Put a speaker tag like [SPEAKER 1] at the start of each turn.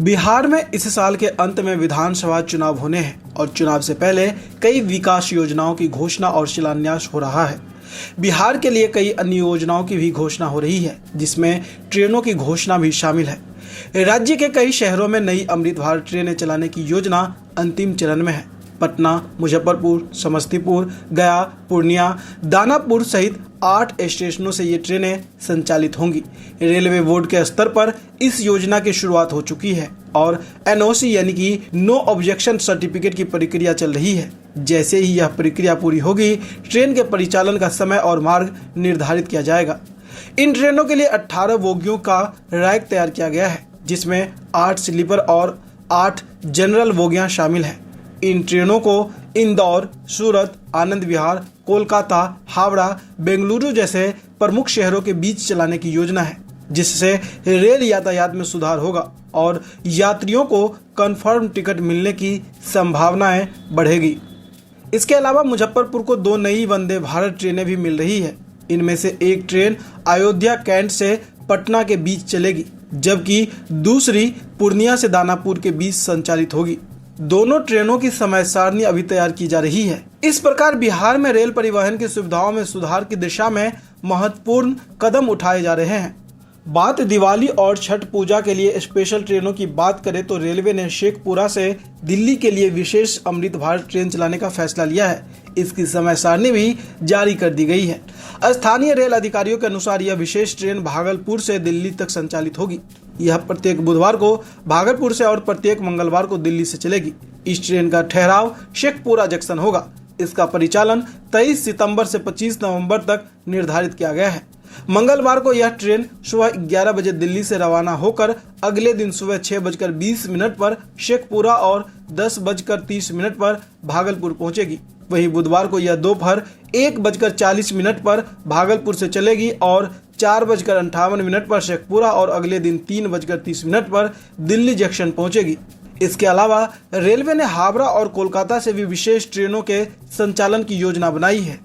[SPEAKER 1] बिहार में इस साल के अंत में विधानसभा चुनाव होने हैं और चुनाव से पहले कई विकास योजनाओं की घोषणा और शिलान्यास हो रहा है। बिहार के लिए कई अन्य योजनाओं की भी घोषणा हो रही है, जिसमें ट्रेनों की घोषणा भी शामिल है। राज्य के कई शहरों में नई अमृत भारत ट्रेनें चलाने की योजना अंतिम चरण में है। पटना, मुजफ्फरपुर, समस्तीपुर, गया, पूर्णिया, दानापुर सहित 8 स्टेशनों से ये ट्रेनें संचालित होंगी। रेलवे बोर्ड के स्तर पर इस योजना की शुरुआत हो चुकी है और एनओसी यानी कि नो ऑब्जेक्शन सर्टिफिकेट की प्रक्रिया चल रही है। जैसे ही यह प्रक्रिया पूरी होगी, ट्रेन के परिचालन का समय और मार्ग निर्धारित किया जाएगा। इन ट्रेनों के लिए 18 बोगियों का रैक तैयार किया गया है, जिसमें 8 स्लीपर और 8 जनरल बोगियां शामिल हैं। इन ट्रेनों को इंदौर, सूरत, आनंद विहार, कोलकाता, हावड़ा, बेंगलुरु जैसे प्रमुख शहरों के बीच चलाने की योजना है, जिससे रेल यातायात में सुधार होगा और यात्रियों को कंफर्म टिकट मिलने की संभावनाएं बढ़ेगी। इसके अलावा मुजफ्फरपुर को 2 नई वंदे भारत ट्रेनें भी मिल रही है। इनमें से एक ट्रेन अयोध्या कैंट से पटना के बीच चलेगी, जबकि दूसरी पूर्णिया से दानापुर के बीच संचालित होगी। दोनों ट्रेनों की समय सारणी अभी तैयार की जा रही है। इस प्रकार बिहार में रेल परिवहन की सुविधाओं में सुधार की दिशा में महत्वपूर्ण कदम उठाए जा रहे हैं। बात दिवाली और छठ पूजा के लिए स्पेशल ट्रेनों की बात करें तो रेलवे ने शेखपुरा से दिल्ली के लिए विशेष अमृत भारत ट्रेन चलाने का फैसला लिया है। इसकी समय सारणी भी जारी कर दी गई है। स्थानीय रेल अधिकारियों के अनुसार यह विशेष ट्रेन भागलपुर से दिल्ली तक संचालित होगी। यह प्रत्येक बुधवार को भागलपुर से और प्रत्येक मंगलवार को दिल्ली से चलेगी। इस ट्रेन का ठहराव शेखपुरा जंक्शन होगा। इसका परिचालन 23 सितंबर से 25 नवंबर तक निर्धारित किया गया है। मंगलवार को यह ट्रेन सुबह 11 बजे दिल्ली से रवाना होकर अगले दिन सुबह 6:20 पर शेखपुरा और 10:30 पर भागलपुर पहुंचेगी। वहीं बुधवार को यह दोपहर 1:40 पर भागलपुर से चलेगी और 4:58 पर शेखपुरा और अगले दिन 3:30 पर दिल्ली जंक्शन पहुंचेगी। इसके अलावा रेलवे ने हावड़ा और कोलकाता से भी विशेष ट्रेनों के संचालन की योजना बनाई है।